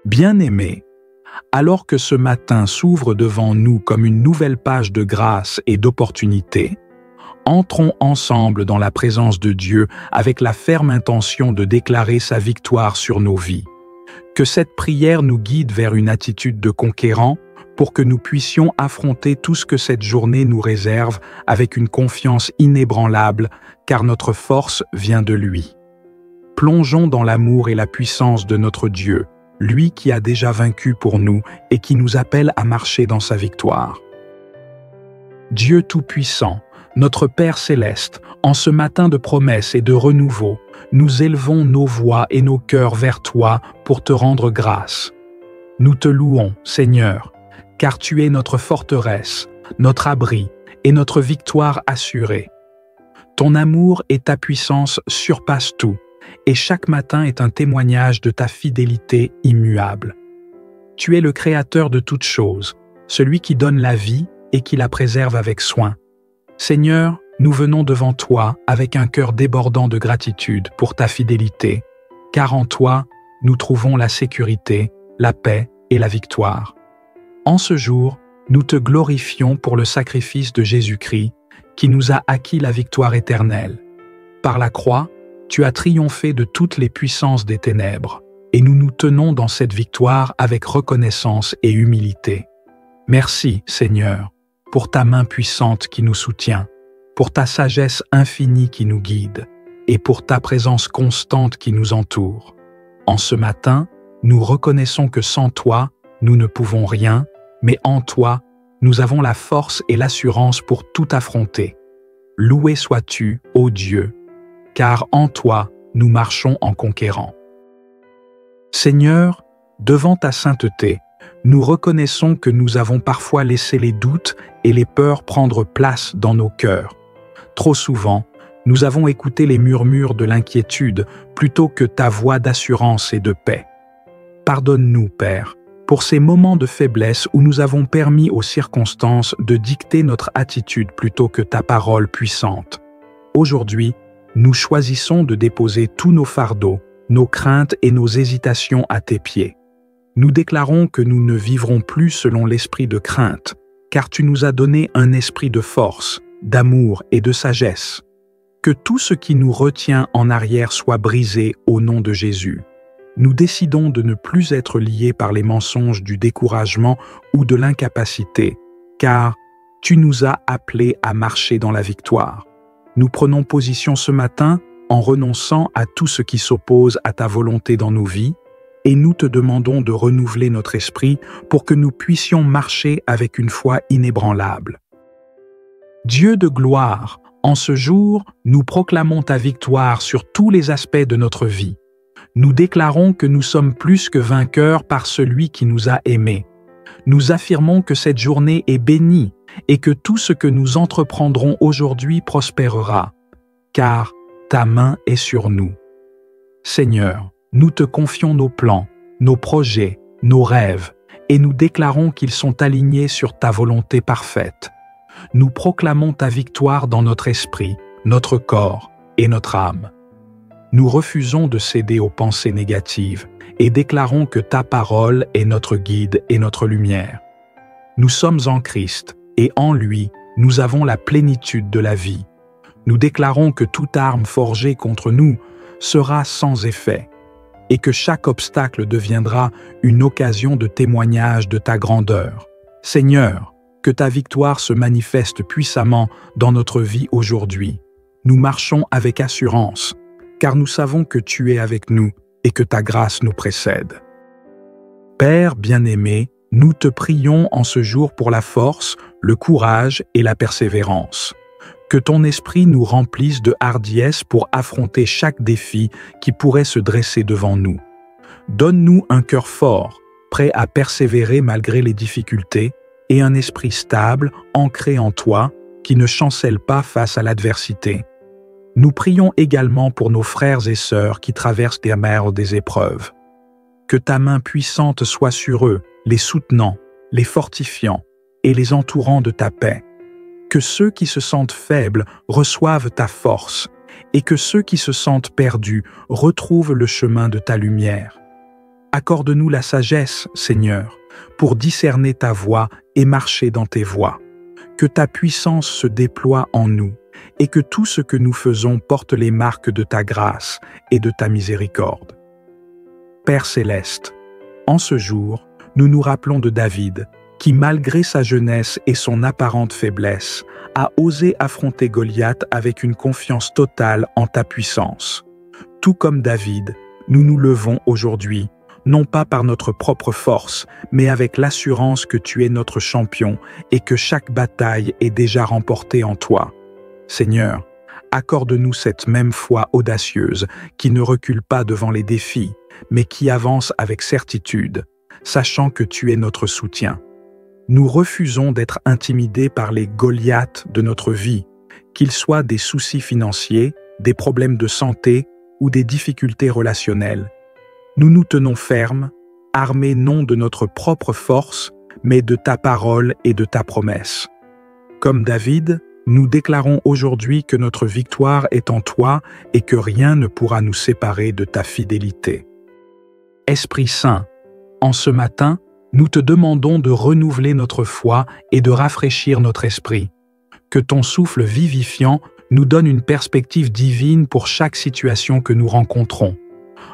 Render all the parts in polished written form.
Bien-aimés, alors que ce matin s'ouvre devant nous comme une nouvelle page de grâce et d'opportunité, entrons ensemble dans la présence de Dieu avec la ferme intention de déclarer sa victoire sur nos vies. Que cette prière nous guide vers une attitude de conquérant pour que nous puissions affronter tout ce que cette journée nous réserve avec une confiance inébranlable, car notre force vient de lui. Plongeons dans l'amour et la puissance de notre Dieu, lui qui a déjà vaincu pour nous et qui nous appelle à marcher dans sa victoire. Dieu Tout-Puissant, notre Père Céleste, en ce matin de promesses et de renouveau, nous élevons nos voix et nos cœurs vers toi pour te rendre grâce. Nous te louons, Seigneur, car tu es notre forteresse, notre abri et notre victoire assurée. Ton amour et ta puissance surpassent tout, et chaque matin est un témoignage de ta fidélité immuable. Tu es le Créateur de toutes choses, celui qui donne la vie et qui la préserve avec soin. Seigneur, nous venons devant toi avec un cœur débordant de gratitude pour ta fidélité, car en toi, nous trouvons la sécurité, la paix et la victoire. En ce jour, nous te glorifions pour le sacrifice de Jésus-Christ qui nous a acquis la victoire éternelle. Par la croix, tu as triomphé de toutes les puissances des ténèbres, et nous nous tenons dans cette victoire avec reconnaissance et humilité. Merci, Seigneur, pour ta main puissante qui nous soutient, pour ta sagesse infinie qui nous guide, et pour ta présence constante qui nous entoure. En ce matin, nous reconnaissons que sans toi, nous ne pouvons rien, mais en toi, nous avons la force et l'assurance pour tout affronter. Loué sois-tu, ô Dieu, car en toi, nous marchons en conquérant. Seigneur, devant ta sainteté, nous reconnaissons que nous avons parfois laissé les doutes et les peurs prendre place dans nos cœurs. Trop souvent, nous avons écouté les murmures de l'inquiétude plutôt que ta voix d'assurance et de paix. Pardonne-nous, Père, pour ces moments de faiblesse où nous avons permis aux circonstances de dicter notre attitude plutôt que ta parole puissante. Aujourd'hui, nous choisissons de déposer tous nos fardeaux, nos craintes et nos hésitations à tes pieds. Nous déclarons que nous ne vivrons plus selon l'esprit de crainte, car tu nous as donné un esprit de force, d'amour et de sagesse. Que tout ce qui nous retient en arrière soit brisé au nom de Jésus. Nous décidons de ne plus être liés par les mensonges du découragement ou de l'incapacité, car tu nous as appelés à marcher dans la victoire. Nous prenons position ce matin en renonçant à tout ce qui s'oppose à ta volonté dans nos vies, et nous te demandons de renouveler notre esprit pour que nous puissions marcher avec une foi inébranlable. Dieu de gloire, en ce jour, nous proclamons ta victoire sur tous les aspects de notre vie. Nous déclarons que nous sommes plus que vainqueurs par celui qui nous a aimés. Nous affirmons que cette journée est bénie et que tout ce que nous entreprendrons aujourd'hui prospérera, car ta main est sur nous. Seigneur, nous te confions nos plans, nos projets, nos rêves, et nous déclarons qu'ils sont alignés sur ta volonté parfaite. Nous proclamons ta victoire dans notre esprit, notre corps et notre âme. Nous refusons de céder aux pensées négatives et déclarons que ta parole est notre guide et notre lumière. Nous sommes en Christ et en lui, nous avons la plénitude de la vie. Nous déclarons que toute arme forgée contre nous sera sans effet et que chaque obstacle deviendra une occasion de témoignage de ta grandeur. Seigneur, que ta victoire se manifeste puissamment dans notre vie aujourd'hui. Nous marchons avec assurance, car nous savons que tu es avec nous et que ta grâce nous précède. Père bien-aimé, nous te prions en ce jour pour la force, le courage et la persévérance. Que ton esprit nous remplisse de hardiesse pour affronter chaque défi qui pourrait se dresser devant nous. Donne-nous un cœur fort, prêt à persévérer malgré les difficultés, et un esprit stable, ancré en toi, qui ne chancelle pas face à l'adversité. Nous prions également pour nos frères et sœurs qui traversent des mers des épreuves. Que ta main puissante soit sur eux, les soutenant, les fortifiant et les entourant de ta paix. Que ceux qui se sentent faibles reçoivent ta force et que ceux qui se sentent perdus retrouvent le chemin de ta lumière. Accorde-nous la sagesse, Seigneur, pour discerner ta voie et marcher dans tes voies. Que ta puissance se déploie en nous et que tout ce que nous faisons porte les marques de ta grâce et de ta miséricorde. Père céleste, en ce jour, nous nous rappelons de David, qui malgré sa jeunesse et son apparente faiblesse, a osé affronter Goliath avec une confiance totale en ta puissance. Tout comme David, nous nous levons aujourd'hui, non pas par notre propre force, mais avec l'assurance que tu es notre champion et que chaque bataille est déjà remportée en toi. Seigneur, accorde-nous cette même foi audacieuse qui ne recule pas devant les défis, mais qui avance avec certitude, sachant que tu es notre soutien. Nous refusons d'être intimidés par les Goliaths de notre vie, qu'ils soient des soucis financiers, des problèmes de santé ou des difficultés relationnelles. Nous nous tenons fermes, armés non de notre propre force, mais de ta parole et de ta promesse. Comme David, nous déclarons aujourd'hui que notre victoire est en toi et que rien ne pourra nous séparer de ta fidélité. Esprit Saint, en ce matin, nous te demandons de renouveler notre foi et de rafraîchir notre esprit. Que ton souffle vivifiant nous donne une perspective divine pour chaque situation que nous rencontrons.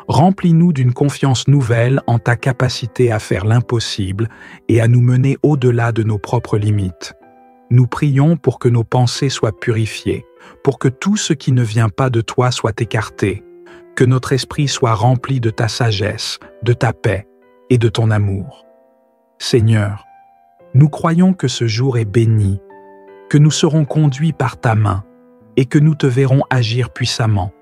Remplis-nous d'une confiance nouvelle en ta capacité à faire l'impossible et à nous mener au-delà de nos propres limites. Nous prions pour que nos pensées soient purifiées, pour que tout ce qui ne vient pas de toi soit écarté, que notre esprit soit rempli de ta sagesse, de ta paix et de ton amour. Seigneur, nous croyons que ce jour est béni, que nous serons conduits par ta main et que nous te verrons agir puissamment.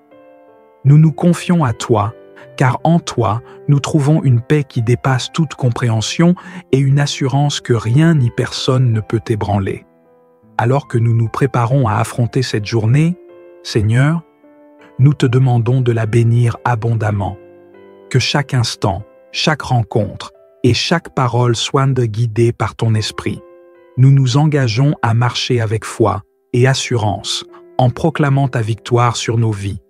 Nous nous confions à toi, car en toi, nous trouvons une paix qui dépasse toute compréhension et une assurance que rien ni personne ne peut ébranler. Alors que nous nous préparons à affronter cette journée, Seigneur, nous te demandons de la bénir abondamment. Que chaque instant, chaque rencontre et chaque parole soient guidées par ton esprit. Nous nous engageons à marcher avec foi et assurance en proclamant ta victoire sur nos vies.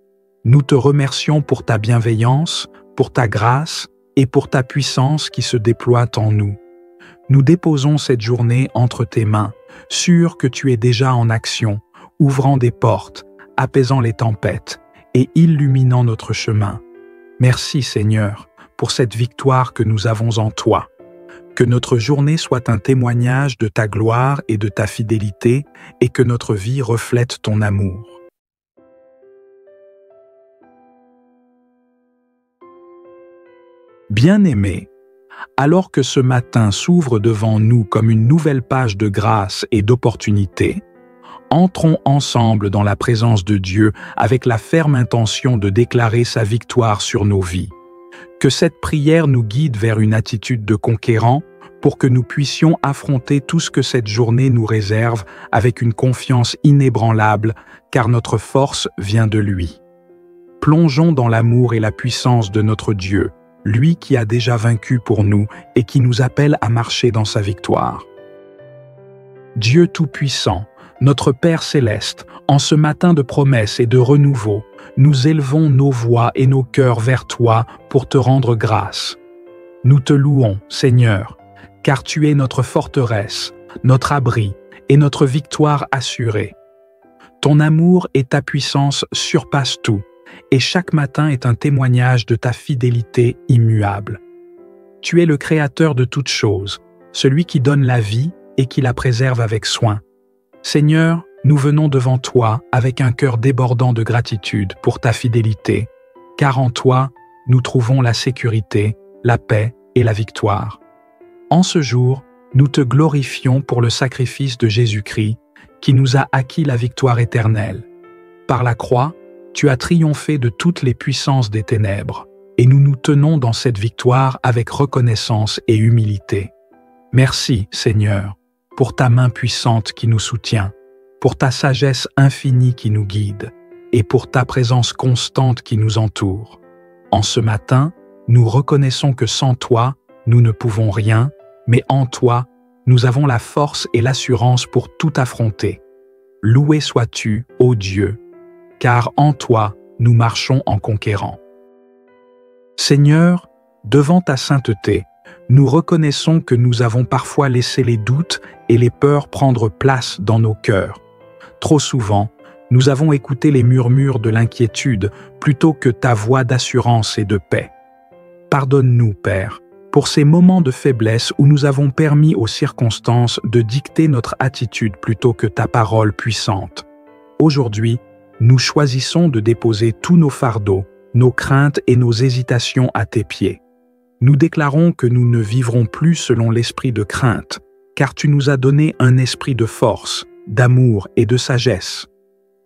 Nous te remercions pour ta bienveillance, pour ta grâce et pour ta puissance qui se déploie en nous. Nous déposons cette journée entre tes mains, sûrs que tu es déjà en action, ouvrant des portes, apaisant les tempêtes et illuminant notre chemin. Merci Seigneur pour cette victoire que nous avons en toi. Que notre journée soit un témoignage de ta gloire et de ta fidélité et que notre vie reflète ton amour. Bien-aimés, alors que ce matin s'ouvre devant nous comme une nouvelle page de grâce et d'opportunité, entrons ensemble dans la présence de Dieu avec la ferme intention de déclarer sa victoire sur nos vies. Que cette prière nous guide vers une attitude de conquérant pour que nous puissions affronter tout ce que cette journée nous réserve avec une confiance inébranlable, car notre force vient de lui. Plongeons dans l'amour et la puissance de notre Dieu, lui qui a déjà vaincu pour nous et qui nous appelle à marcher dans sa victoire. Dieu Tout-Puissant, notre Père Céleste, en ce matin de promesses et de renouveau, nous élevons nos voix et nos cœurs vers toi pour te rendre grâce. Nous te louons, Seigneur, car tu es notre forteresse, notre abri et notre victoire assurée. Ton amour et ta puissance surpassent tout, et chaque matin est un témoignage de ta fidélité immuable. Tu es le Créateur de toutes choses, celui qui donne la vie et qui la préserve avec soin. Seigneur, nous venons devant toi avec un cœur débordant de gratitude pour ta fidélité, car en toi, nous trouvons la sécurité, la paix et la victoire. En ce jour, nous te glorifions pour le sacrifice de Jésus-Christ qui nous a acquis la victoire éternelle. Par la croix, tu as triomphé de toutes les puissances des ténèbres, et nous nous tenons dans cette victoire avec reconnaissance et humilité. Merci, Seigneur, pour ta main puissante qui nous soutient, pour ta sagesse infinie qui nous guide, et pour ta présence constante qui nous entoure. En ce matin, nous reconnaissons que sans toi, nous ne pouvons rien, mais en toi, nous avons la force et l'assurance pour tout affronter. Loué sois-tu, ô Dieu, car en toi, nous marchons en conquérant. Seigneur, Devant ta sainteté, nous reconnaissons que nous avons parfois laissé les doutes et les peurs prendre place dans nos cœurs. Trop souvent, nous avons écouté les murmures de l'inquiétude plutôt que ta voix d'assurance et de paix. Pardonne-nous, Père, pour ces moments de faiblesse où nous avons permis aux circonstances de dicter notre attitude plutôt que ta parole puissante. Aujourd'hui, nous choisissons de déposer tous nos fardeaux, nos craintes et nos hésitations à tes pieds. Nous déclarons que nous ne vivrons plus selon l'esprit de crainte, car tu nous as donné un esprit de force, d'amour et de sagesse.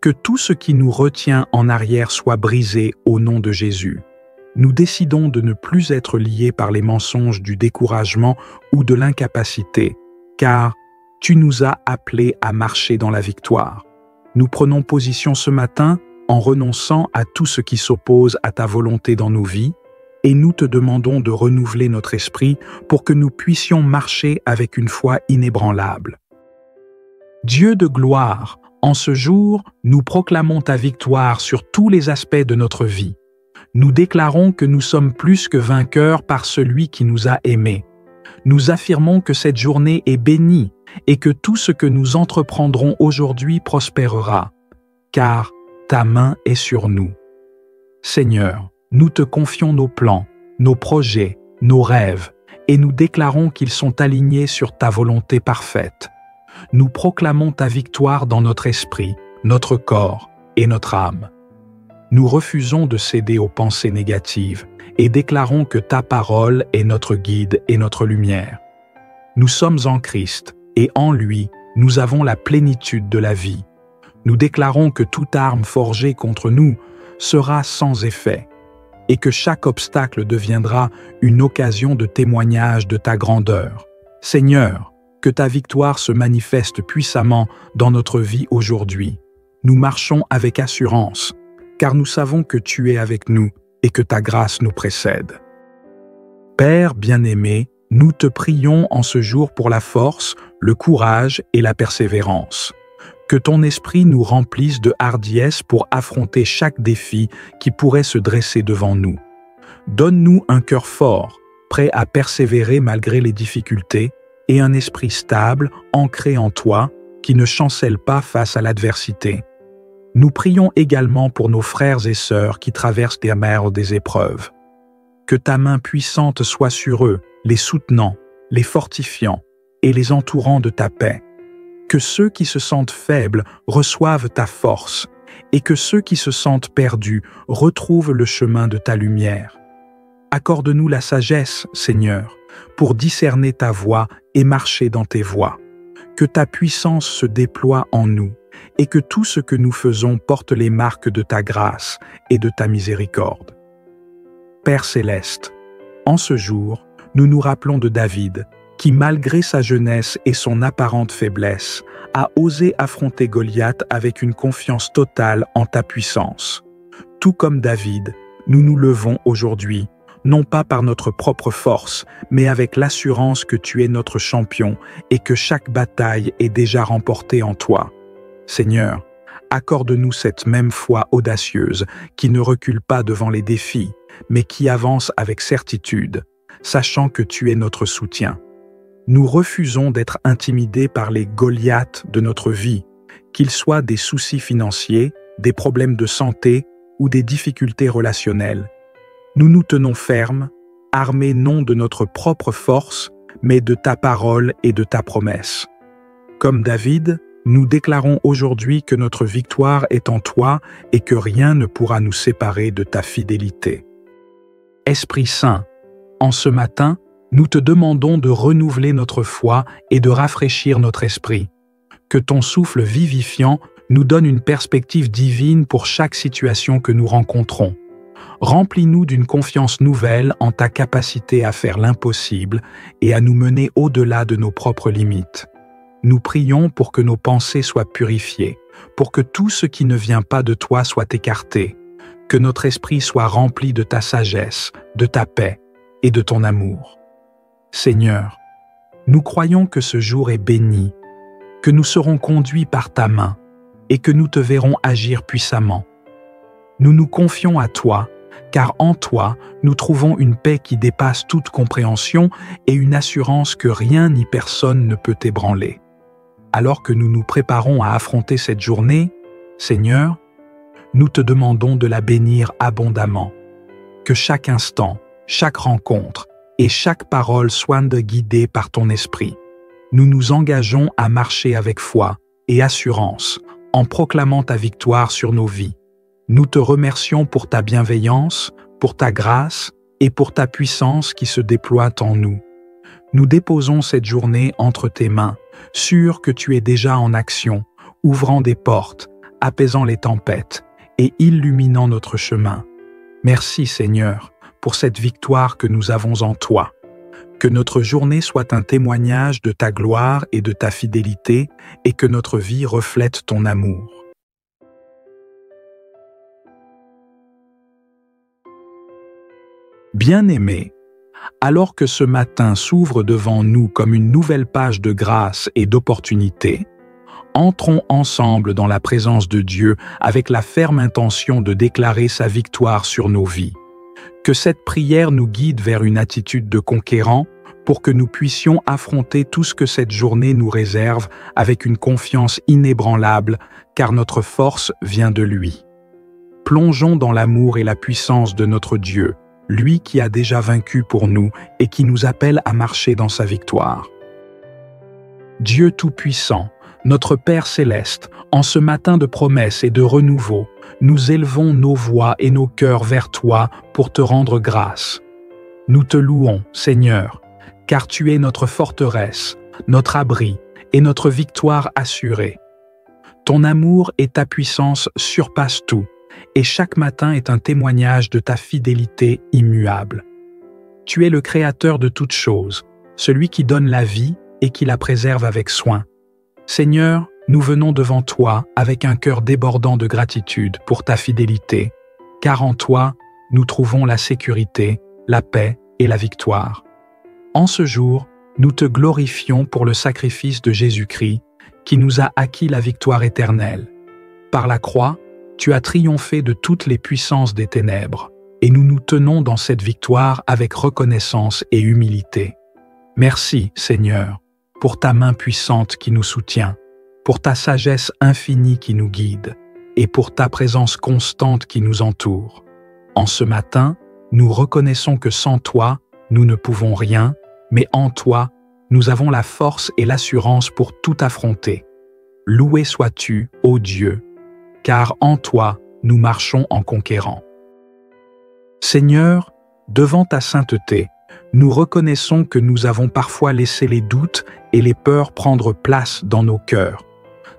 Que tout ce qui nous retient en arrière soit brisé au nom de Jésus. Nous décidons de ne plus être liés par les mensonges du découragement ou de l'incapacité, car tu nous as appelés à marcher dans la victoire. Nous prenons position ce matin en renonçant à tout ce qui s'oppose à ta volonté dans nos vies, et nous te demandons de renouveler notre esprit pour que nous puissions marcher avec une foi inébranlable. Dieu de gloire, en ce jour, nous proclamons ta victoire sur tous les aspects de notre vie. Nous déclarons que nous sommes plus que vainqueurs par celui qui nous a aimés. Nous affirmons que cette journée est bénie et que tout ce que nous entreprendrons aujourd'hui prospérera, car ta main est sur nous. Seigneur, nous te confions nos plans, nos projets, nos rêves, et nous déclarons qu'ils sont alignés sur ta volonté parfaite. Nous proclamons ta victoire dans notre esprit, notre corps et notre âme. Nous refusons de céder aux pensées négatives et déclarons que ta parole est notre guide et notre lumière. Nous sommes en Christ et en lui, nous avons la plénitude de la vie. Nous déclarons que toute arme forgée contre nous sera sans effet et que chaque obstacle deviendra une occasion de témoignage de ta grandeur. Seigneur, que ta victoire se manifeste puissamment dans notre vie aujourd'hui. Nous marchons avec assurance, car nous savons que tu es avec nous et que ta grâce nous précède. Père bien-aimé, nous te prions en ce jour pour la force, le courage et la persévérance. Que ton esprit nous remplisse de hardiesse pour affronter chaque défi qui pourrait se dresser devant nous. Donne-nous un cœur fort, prêt à persévérer malgré les difficultés, et un esprit stable, ancré en toi, qui ne chancelle pas face à l'adversité. Nous prions également pour nos frères et sœurs qui traversent des mers des épreuves. Que ta main puissante soit sur eux, les soutenant, les fortifiant et les entourant de ta paix. Que ceux qui se sentent faibles reçoivent ta force et que ceux qui se sentent perdus retrouvent le chemin de ta lumière. Accorde-nous la sagesse, Seigneur, pour discerner ta voie et marcher dans tes voies. Que ta puissance se déploie en nous et que tout ce que nous faisons porte les marques de ta grâce et de ta miséricorde. Père céleste, en ce jour, nous nous rappelons de David, qui, malgré sa jeunesse et son apparente faiblesse, a osé affronter Goliath avec une confiance totale en ta puissance. Tout comme David, nous nous levons aujourd'hui, non pas par notre propre force, mais avec l'assurance que tu es notre champion et que chaque bataille est déjà remportée en toi. Seigneur, accorde-nous cette même foi audacieuse qui ne recule pas devant les défis, mais qui avance avec certitude, sachant que tu es notre soutien. Nous refusons d'être intimidés par les Goliaths de notre vie, qu'ils soient des soucis financiers, des problèmes de santé ou des difficultés relationnelles. Nous nous tenons fermes, armés non de notre propre force, mais de ta parole et de ta promesse. Comme David, nous déclarons aujourd'hui que notre victoire est en toi et que rien ne pourra nous séparer de ta fidélité. Esprit Saint, en ce matin, nous te demandons de renouveler notre foi et de rafraîchir notre esprit. Que ton souffle vivifiant nous donne une perspective divine pour chaque situation que nous rencontrons. Remplis-nous d'une confiance nouvelle en ta capacité à faire l'impossible et à nous mener au-delà de nos propres limites. Nous prions pour que nos pensées soient purifiées, pour que tout ce qui ne vient pas de toi soit écarté, que notre esprit soit rempli de ta sagesse, de ta paix et de ton amour. Seigneur, nous croyons que ce jour est béni, que nous serons conduits par ta main et que nous te verrons agir puissamment. Nous nous confions à toi, car en toi, nous trouvons une paix qui dépasse toute compréhension et une assurance que rien ni personne ne peut ébranler. Alors que nous nous préparons à affronter cette journée, Seigneur, nous te demandons de la bénir abondamment. Que chaque instant, chaque rencontre et chaque parole soient guidées par ton esprit. Nous nous engageons à marcher avec foi et assurance en proclamant ta victoire sur nos vies. Nous te remercions pour ta bienveillance, pour ta grâce et pour ta puissance qui se déploie en nous. Nous déposons cette journée entre tes mains, sûrs que tu es déjà en action, ouvrant des portes, apaisant les tempêtes et illuminant notre chemin. Merci Seigneur pour cette victoire que nous avons en toi. Que notre journée soit un témoignage de ta gloire et de ta fidélité et que notre vie reflète ton amour. Bien-aimés, alors que ce matin s'ouvre devant nous comme une nouvelle page de grâce et d'opportunité, entrons ensemble dans la présence de Dieu avec la ferme intention de déclarer sa victoire sur nos vies. Que cette prière nous guide vers une attitude de conquérant pour que nous puissions affronter tout ce que cette journée nous réserve avec une confiance inébranlable, car notre force vient de lui. Plongeons dans l'amour et la puissance de notre Dieu, lui qui a déjà vaincu pour nous et qui nous appelle à marcher dans sa victoire. Dieu Tout-Puissant, notre Père Céleste, en ce matin de promesses et de renouveau, nous élevons nos voix et nos cœurs vers toi pour te rendre grâce. Nous te louons, Seigneur, car tu es notre forteresse, notre abri et notre victoire assurée. Ton amour et ta puissance surpassent tout, et chaque matin est un témoignage de ta fidélité immuable. Tu es le Créateur de toutes choses, celui qui donne la vie et qui la préserve avec soin. Seigneur, nous venons devant toi avec un cœur débordant de gratitude pour ta fidélité, car en toi, nous trouvons la sécurité, la paix et la victoire. En ce jour, nous te glorifions pour le sacrifice de Jésus-Christ qui nous a acquis la victoire éternelle. Par la croix, tu as triomphé de toutes les puissances des ténèbres, et nous nous tenons dans cette victoire avec reconnaissance et humilité. Merci, Seigneur, pour ta main puissante qui nous soutient, pour ta sagesse infinie qui nous guide, et pour ta présence constante qui nous entoure. En ce matin, nous reconnaissons que sans toi, nous ne pouvons rien, mais en toi, nous avons la force et l'assurance pour tout affronter. Loué sois-tu, ô Dieu, car en toi, nous marchons en conquérant. Seigneur, devant ta sainteté, nous reconnaissons que nous avons parfois laissé les doutes et les peurs prendre place dans nos cœurs.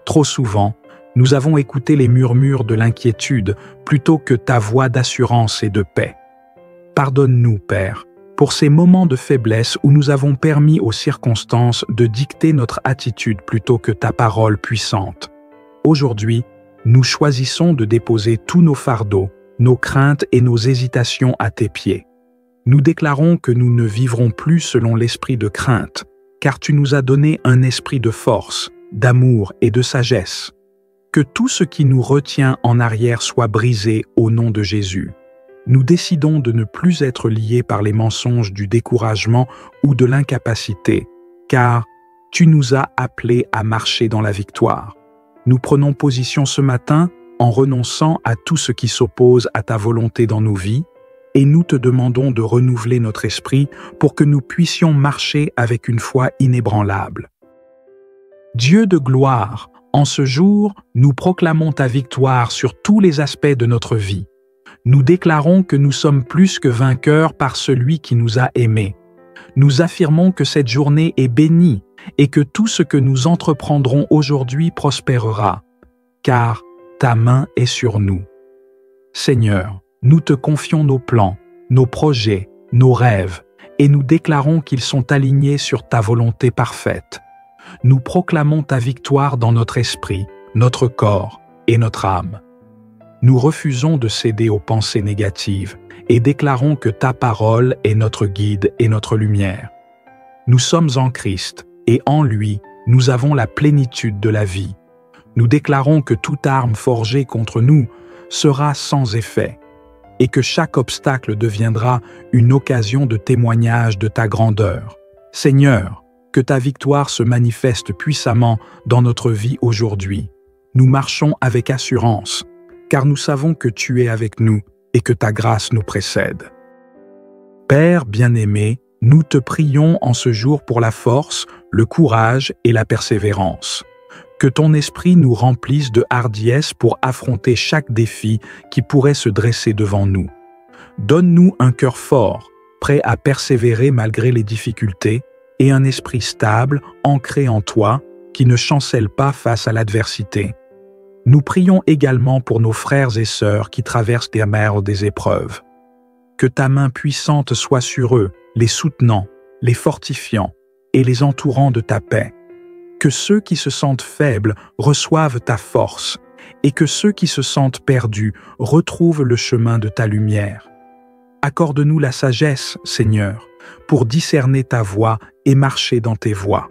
Trop souvent, nous avons écouté les murmures de l'inquiétude plutôt que ta voix d'assurance et de paix. Pardonne-nous, Père, pour ces moments de faiblesse où nous avons permis aux circonstances de dicter notre attitude plutôt que ta parole puissante. Aujourd'hui, nous choisissons de déposer tous nos fardeaux, nos craintes et nos hésitations à tes pieds. Nous déclarons que nous ne vivrons plus selon l'esprit de crainte, car tu nous as donné un esprit de force, d'amour et de sagesse. Que tout ce qui nous retient en arrière soit brisé au nom de Jésus. Nous décidons de ne plus être liés par les mensonges du découragement ou de l'incapacité, car tu nous as appelés à marcher dans la victoire. Nous prenons position ce matin en renonçant à tout ce qui s'oppose à ta volonté dans nos vies, et nous te demandons de renouveler notre esprit pour que nous puissions marcher avec une foi inébranlable. Dieu de gloire, en ce jour, nous proclamons ta victoire sur tous les aspects de notre vie. Nous déclarons que nous sommes plus que vainqueurs par celui qui nous a aimés. Nous affirmons que cette journée est bénie et que tout ce que nous entreprendrons aujourd'hui prospérera, car ta main est sur nous. Seigneur, nous te confions nos plans, nos projets, nos rêves, et nous déclarons qu'ils sont alignés sur ta volonté parfaite. Nous proclamons ta victoire dans notre esprit, notre corps et notre âme. Nous refusons de céder aux pensées négatives et déclarons que ta parole est notre guide et notre lumière. Nous sommes en Christ et en lui, nous avons la plénitude de la vie. Nous déclarons que toute arme forgée contre nous sera sans effet. et que chaque obstacle deviendra une occasion de témoignage de ta grandeur. Seigneur, que ta victoire se manifeste puissamment dans notre vie aujourd'hui. Nous marchons avec assurance, car nous savons que tu es avec nous et que ta grâce nous précède. Père bien-aimé, nous te prions en ce jour pour la force, le courage et la persévérance. Que ton esprit nous remplisse de hardiesse pour affronter chaque défi qui pourrait se dresser devant nous. Donne-nous un cœur fort, prêt à persévérer malgré les difficultés, et un esprit stable, ancré en toi, qui ne chancelle pas face à l'adversité. Nous prions également pour nos frères et sœurs qui traversent des mers des épreuves. Que ta main puissante soit sur eux, les soutenant, les fortifiant et les entourant de ta paix. Que ceux qui se sentent faibles reçoivent ta force et que ceux qui se sentent perdus retrouvent le chemin de ta lumière. Accorde-nous la sagesse, Seigneur, pour discerner ta voie et marcher dans tes voies.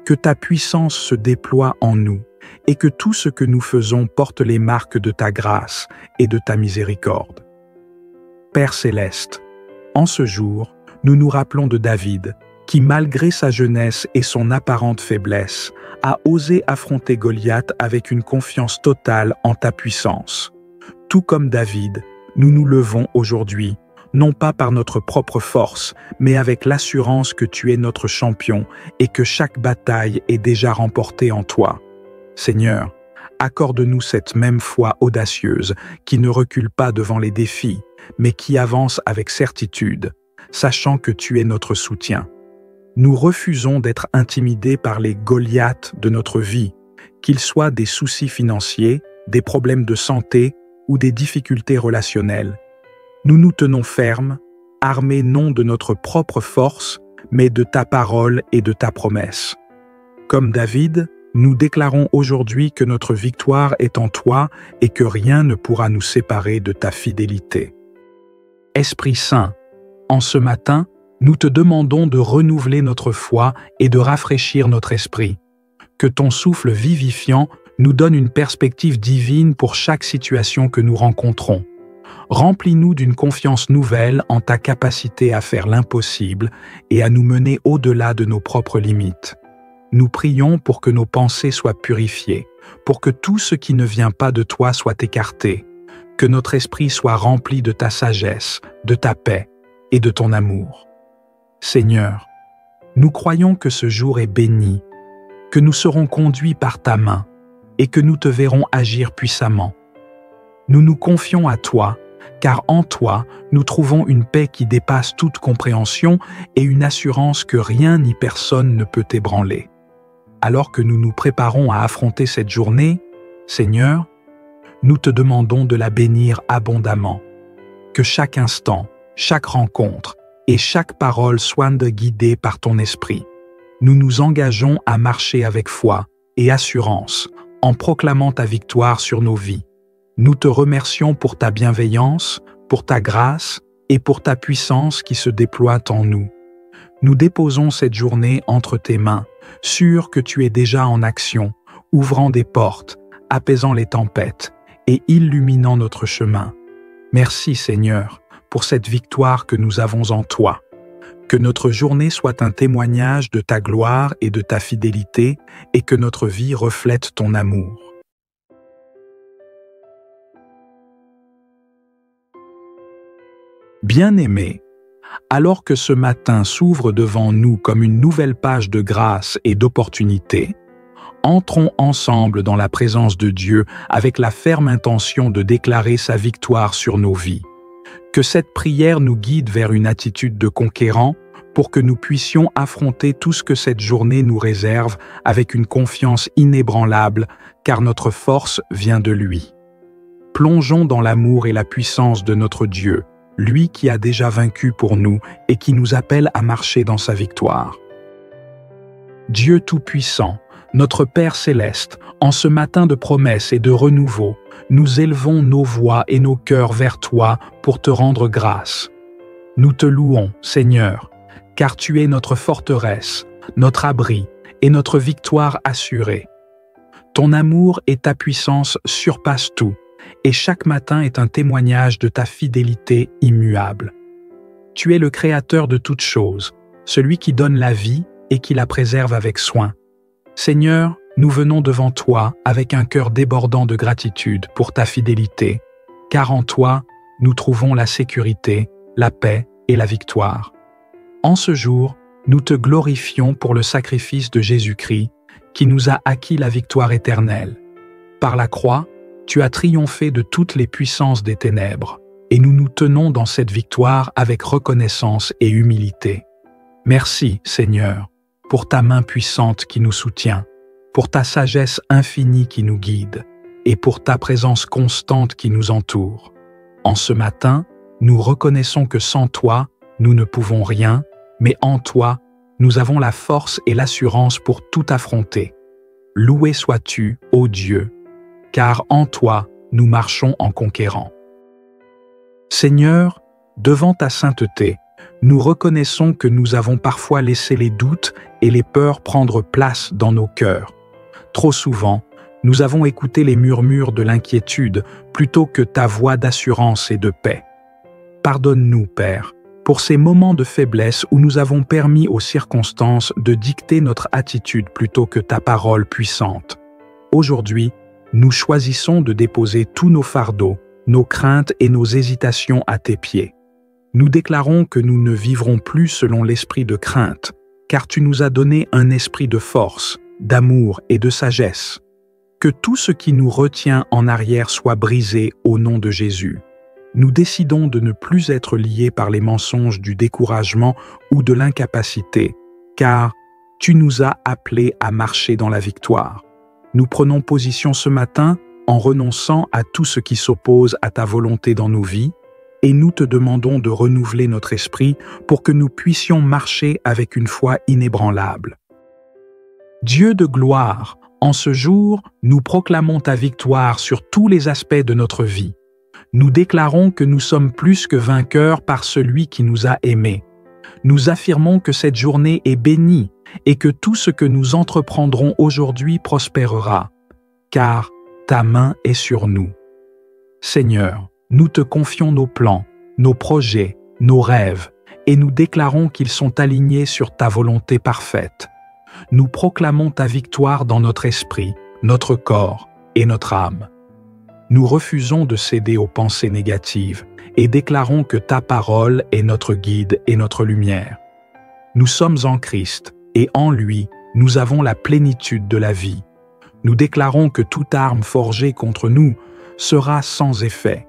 Que ta puissance se déploie en nous et que tout ce que nous faisons porte les marques de ta grâce et de ta miséricorde. Père céleste, en ce jour, nous nous rappelons de David, qui, malgré sa jeunesse et son apparente faiblesse, a osé affronter Goliath avec une confiance totale en ta puissance. Tout comme David, nous nous levons aujourd'hui, non pas par notre propre force, mais avec l'assurance que tu es notre champion et que chaque bataille est déjà remportée en toi. Seigneur, accorde-nous cette même foi audacieuse qui ne recule pas devant les défis, mais qui avance avec certitude, sachant que tu es notre soutien. Nous refusons d'être intimidés par les Goliaths de notre vie, qu'ils soient des soucis financiers, des problèmes de santé ou des difficultés relationnelles. Nous nous tenons fermes, armés non de notre propre force, mais de ta parole et de ta promesse. Comme David, nous déclarons aujourd'hui que notre victoire est en toi et que rien ne pourra nous séparer de ta fidélité. Esprit Saint, en ce matin, nous te demandons de renouveler notre foi et de rafraîchir notre esprit. Que ton souffle vivifiant nous donne une perspective divine pour chaque situation que nous rencontrons. Remplis-nous d'une confiance nouvelle en ta capacité à faire l'impossible et à nous mener au-delà de nos propres limites. Nous prions pour que nos pensées soient purifiées, pour que tout ce qui ne vient pas de toi soit écarté, que notre esprit soit rempli de ta sagesse, de ta paix et de ton amour. Seigneur, nous croyons que ce jour est béni, que nous serons conduits par ta main et que nous te verrons agir puissamment. Nous nous confions à toi, car en toi, nous trouvons une paix qui dépasse toute compréhension et une assurance que rien ni personne ne peut ébranler. Alors que nous nous préparons à affronter cette journée, Seigneur, nous te demandons de la bénir abondamment. Que chaque instant, chaque rencontre et chaque parole soient guidées par ton esprit. Nous nous engageons à marcher avec foi et assurance en proclamant ta victoire sur nos vies. Nous te remercions pour ta bienveillance, pour ta grâce et pour ta puissance qui se déploie en nous. Nous déposons cette journée entre tes mains, sûrs que tu es déjà en action, ouvrant des portes, apaisant les tempêtes et illuminant notre chemin. Merci Seigneur pour cette victoire que nous avons en toi. Que notre journée soit un témoignage de ta gloire et de ta fidélité et que notre vie reflète ton amour. Bien-aimés, alors que ce matin s'ouvre devant nous comme une nouvelle page de grâce et d'opportunité, entrons ensemble dans la présence de Dieu avec la ferme intention de déclarer sa victoire sur nos vies. Que cette prière nous guide vers une attitude de conquérant pour que nous puissions affronter tout ce que cette journée nous réserve avec une confiance inébranlable, car notre force vient de lui. Plongeons dans l'amour et la puissance de notre Dieu, lui qui a déjà vaincu pour nous et qui nous appelle à marcher dans sa victoire. Dieu Tout-Puissant, notre Père Céleste, en ce matin de promesses et de renouveau, nous élevons nos voix et nos cœurs vers toi pour te rendre grâce. Nous te louons, Seigneur, car tu es notre forteresse, notre abri et notre victoire assurée. Ton amour et ta puissance surpassent tout, et chaque matin est un témoignage de ta fidélité immuable. Tu es le Créateur de toutes choses, celui qui donne la vie et qui la préserve avec soin. Seigneur, nous venons devant toi avec un cœur débordant de gratitude pour ta fidélité, car en toi, nous trouvons la sécurité, la paix et la victoire. En ce jour, nous te glorifions pour le sacrifice de Jésus-Christ, qui nous a acquis la victoire éternelle. Par la croix, tu as triomphé de toutes les puissances des ténèbres, et nous nous tenons dans cette victoire avec reconnaissance et humilité. Merci, Seigneur, pour ta main puissante qui nous soutient, pour ta sagesse infinie qui nous guide, et pour ta présence constante qui nous entoure. En ce matin, nous reconnaissons que sans toi, nous ne pouvons rien, mais en toi, nous avons la force et l'assurance pour tout affronter. Loué sois-tu, ô Dieu, car en toi, nous marchons en conquérant. Seigneur, devant ta sainteté, nous reconnaissons que nous avons parfois laissé les doutes et les peurs prendre place dans nos cœurs. Trop souvent, nous avons écouté les murmures de l'inquiétude plutôt que ta voix d'assurance et de paix. Pardonne-nous, Père, pour ces moments de faiblesse où nous avons permis aux circonstances de dicter notre attitude plutôt que ta parole puissante. Aujourd'hui, nous choisissons de déposer tous nos fardeaux, nos craintes et nos hésitations à tes pieds. Nous déclarons que nous ne vivrons plus selon l'esprit de crainte, car tu nous as donné un esprit de force, d'amour et de sagesse. Que tout ce qui nous retient en arrière soit brisé au nom de Jésus. Nous décidons de ne plus être liés par les mensonges du découragement ou de l'incapacité, car tu nous as appelés à marcher dans la victoire. Nous prenons position ce matin en renonçant à tout ce qui s'oppose à ta volonté dans nos vies, et nous te demandons de renouveler notre esprit pour que nous puissions marcher avec une foi inébranlable. Dieu de gloire, en ce jour, nous proclamons ta victoire sur tous les aspects de notre vie. Nous déclarons que nous sommes plus que vainqueurs par celui qui nous a aimés. Nous affirmons que cette journée est bénie et que tout ce que nous entreprendrons aujourd'hui prospérera, car ta main est sur nous. Seigneur, nous te confions nos plans, nos projets, nos rêves, et nous déclarons qu'ils sont alignés sur ta volonté parfaite. Nous proclamons ta victoire dans notre esprit, notre corps et notre âme. Nous refusons de céder aux pensées négatives et déclarons que ta parole est notre guide et notre lumière. Nous sommes en Christ et en lui, nous avons la plénitude de la vie. Nous déclarons que toute arme forgée contre nous sera sans effet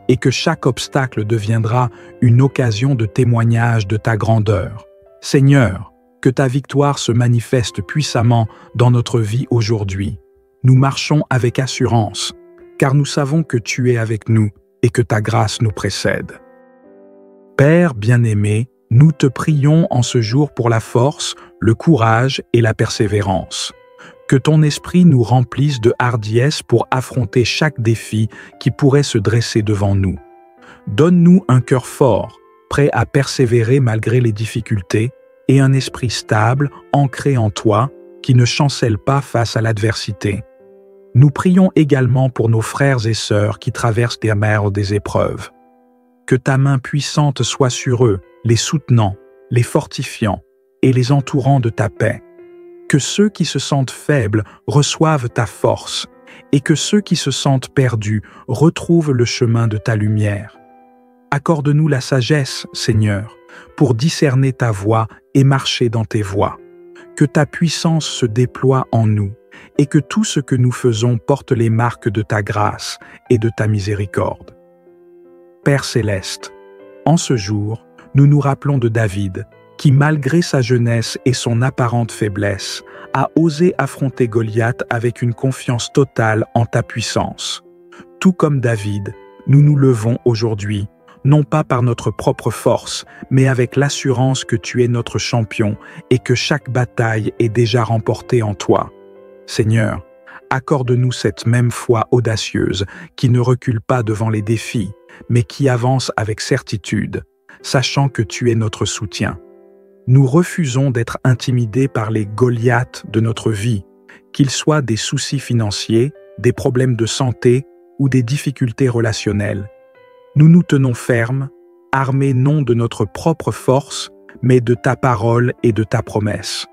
et que chaque obstacle deviendra une occasion de témoignage de ta grandeur. Seigneur, que ta victoire se manifeste puissamment dans notre vie aujourd'hui. Nous marchons avec assurance, car nous savons que tu es avec nous et que ta grâce nous précède. Père bien-aimé, nous te prions en ce jour pour la force, le courage et la persévérance. Que ton esprit nous remplisse de hardiesse pour affronter chaque défi qui pourrait se dresser devant nous. Donne-nous un cœur fort, prêt à persévérer malgré les difficultés, et un esprit stable, ancré en toi, qui ne chancelle pas face à l'adversité. Nous prions également pour nos frères et sœurs qui traversent des mers des épreuves. Que ta main puissante soit sur eux, les soutenant, les fortifiant et les entourant de ta paix. Que ceux qui se sentent faibles reçoivent ta force et que ceux qui se sentent perdus retrouvent le chemin de ta lumière. Accorde-nous la sagesse, Seigneur, pour discerner ta voie et marcher dans tes voies. Que ta puissance se déploie en nous et que tout ce que nous faisons porte les marques de ta grâce et de ta miséricorde. Père céleste, en ce jour, nous nous rappelons de David, qui malgré sa jeunesse et son apparente faiblesse, a osé affronter Goliath avec une confiance totale en ta puissance. Tout comme David, nous nous levons aujourd'hui, non pas par notre propre force, mais avec l'assurance que tu es notre champion et que chaque bataille est déjà remportée en toi. Seigneur, accorde-nous cette même foi audacieuse qui ne recule pas devant les défis, mais qui avance avec certitude, sachant que tu es notre soutien. Nous refusons d'être intimidés par les Goliaths de notre vie, qu'ils soient des soucis financiers, des problèmes de santé ou des difficultés relationnelles. Nous nous tenons fermes, armés non de notre propre force, mais de ta parole et de ta promesse.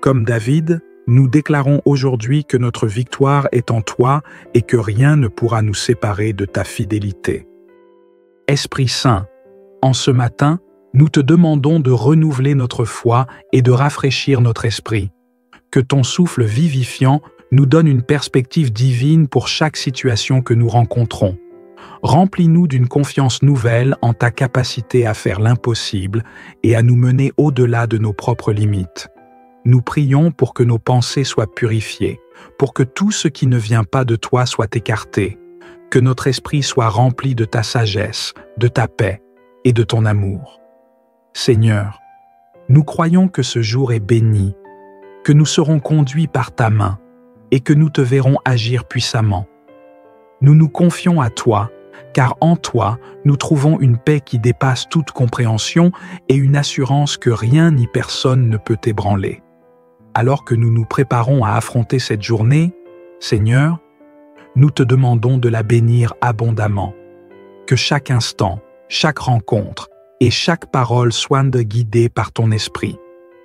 Comme David, nous déclarons aujourd'hui que notre victoire est en toi et que rien ne pourra nous séparer de ta fidélité. Esprit Saint, en ce matin, nous te demandons de renouveler notre foi et de rafraîchir notre esprit. Que ton souffle vivifiant nous donne une perspective divine pour chaque situation que nous rencontrons. Remplis-nous d'une confiance nouvelle en ta capacité à faire l'impossible et à nous mener au-delà de nos propres limites. Nous prions pour que nos pensées soient purifiées, pour que tout ce qui ne vient pas de toi soit écarté, que notre esprit soit rempli de ta sagesse, de ta paix et de ton amour. Seigneur, nous croyons que ce jour est béni, que nous serons conduits par ta main et que nous te verrons agir puissamment. Nous nous confions à toi, car en toi, nous trouvons une paix qui dépasse toute compréhension et une assurance que rien ni personne ne peut ébranler. Alors que nous nous préparons à affronter cette journée, Seigneur, nous te demandons de la bénir abondamment. Que chaque instant, chaque rencontre et chaque parole soient guidées par ton esprit.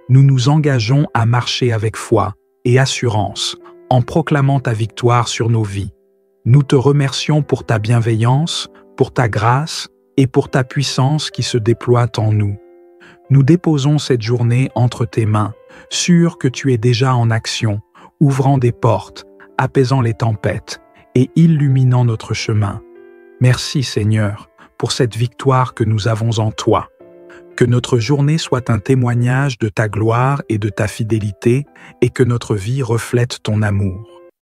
Nous nous engageons à marcher avec foi et assurance, en proclamant ta victoire sur nos vies. Nous te remercions pour ta bienveillance, pour ta grâce et pour ta puissance qui se déploie en nous. Nous déposons cette journée entre tes mains, sûrs que tu es déjà en action, ouvrant des portes, apaisant les tempêtes et illuminant notre chemin. Merci Seigneur pour cette victoire que nous avons en toi. Que notre journée soit un témoignage de ta gloire et de ta fidélité et que notre vie reflète ton amour.